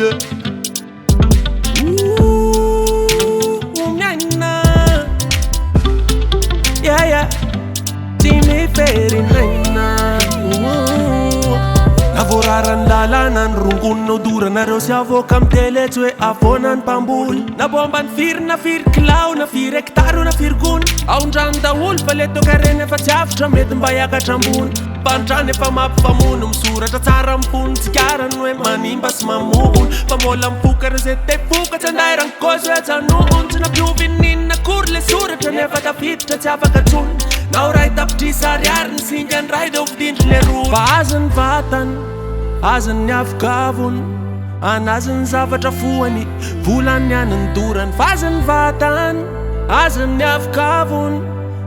yeah. Yeah, yeah. Timmy Ferry Naina. Navoraran lalanan rungun no dura na rosavo kamtele tue avonan pambul. Na bomban fir klau na fir hektaru na fir gun. Aunjan da ul paleto karene fa tjaf tramet mbayaka trambun. Bantrane fa map fa munum sura ta tsaram pun tikaran we manimbas mamun. Pamolam fukar zete fuka tandai rankoso tanu tina piuvinin na kurle sura tane fa ta fit ta tjafa katun. Now right up die Sarjaren singen right auf den Schleru. Basen vatan, asen nyafkavun, anasen zavatrafuani, vulan yanan duran. Fasen vatan, asen nyafkavun,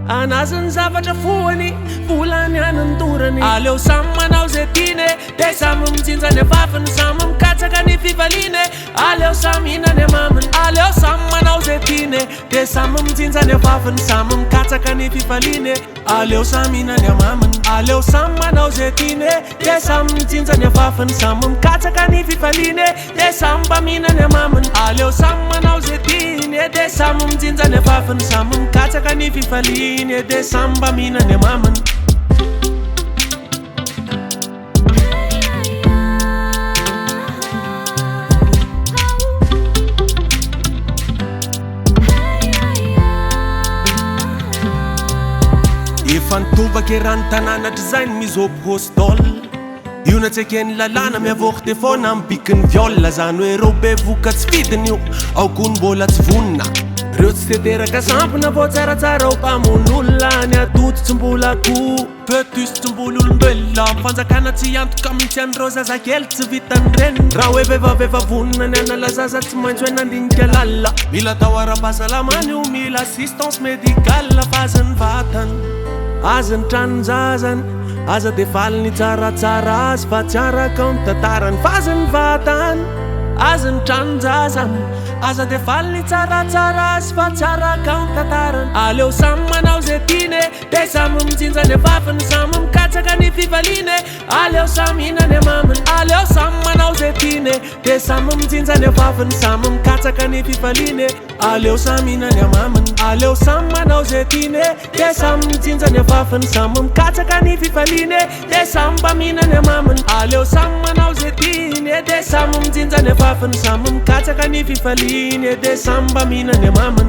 anasen zavatrafuani, vulan yanan duran. Aleu samman au zetine, de samum zinza ne waffen, samum katsaka ni fivaline. Aleu samina ne mamen, aleu samman au zetine, de samum zinza ne waffen, samum katsaka ni fivaline. Aleu samina ne mamen, aleu samman au zetine, de samum zinza ne waffen, samum katsaka ni fivaline. De samba mina ne mamen, aleu samman au zetine, de samum zinza ne waffen, samum katsaka ni fivaline. De samba mina ne mamen. Fantuva keran tanana design mizo postol. Iuna tseken lalana me vochte von am piken viola zanu erobe vukats viden ju au kun bolats vunna. Röts te tera kasampna vo tsara tsara o pamunulla ni atut tsumbula ku. Pötys tsumbulul mbella fanza kanatsi antu kamitian rosa za kelts vitan ren. Rawe veva vunna ni anala za tsmanjwe nandinja lalla. Mila tawara pasalamani u mila assistance médicale fazen vatan. Azen tranzazan, aza defalni tsara az fa tsara kaunta-taran. Fazen vatan, azen tranzazan, aza defalni tsara az fa tsara kaunta-taran. Aleu samman au zetine, de samum zinza ne waffen, samum katsaka ni fivaline. Aleu samina ne mamen, aleu samman au zetine, de samum zinza ne waffen, samum katsaka ni fivaline. Aleu samina ne mamen, aleu samman au zetine, de samum zinza ne waffen, samum katsaka ni fivaline. De samba mina ne mamen, aleu samman au zetine, de samum zinza ne waffen, samum katsaka ni fivaline. De samba mina ne mamen.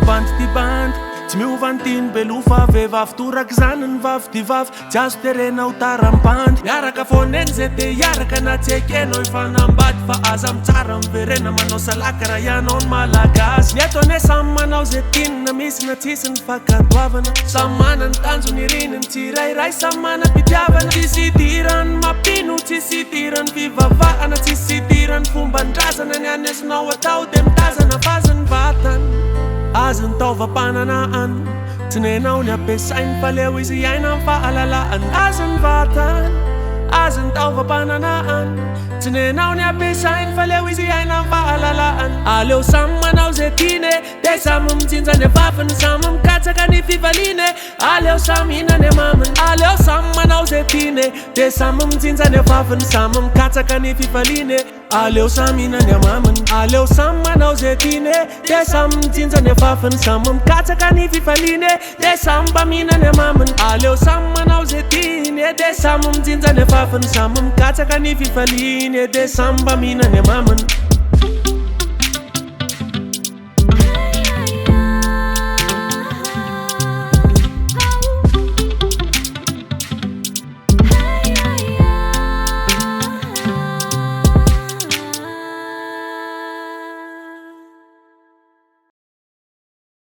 Band die band, Tmiu vantin belufa vevaf turak zanen vaf di vaf, jas terena utaram band. Yara ka fonenzete, yara ka natseke noi fanam bat fa azam tsaram verena mano salakara yanon malagas. Nieto ne samman zetin na mis na tisen fakatwavana. Sammanan tanzu nirinin tirai sammana pitavana. Tisitiran mapinu tisitiran vivavana. Tisitiran fumbandrasana nyanes no watau dem tazana fazan vatan. Azen tova pananaan, tnenaw niya pesain palewis yain ang paalalaan. Azen vatan, azen tova pananaan, tnenaw niya pesain palewis yain ang paalalaan. Aleu samman au zetine, de samum zinza ne waffen, samum katsaka ni fivaline. Aleu samina ne mamen, aleu samman au zetine, de samum zinza ne waffen, samum katsaka ni fivaline. Aleu samina ne mamen, aleu samman au zetine, de samum zinza ne waffen, samum katsaka ni fivaline. De samba mina ne mamen, aleu samman au zetine, de samum zinza ne waffen, samum katsaka ni fivaline. De samba mina ne mamen.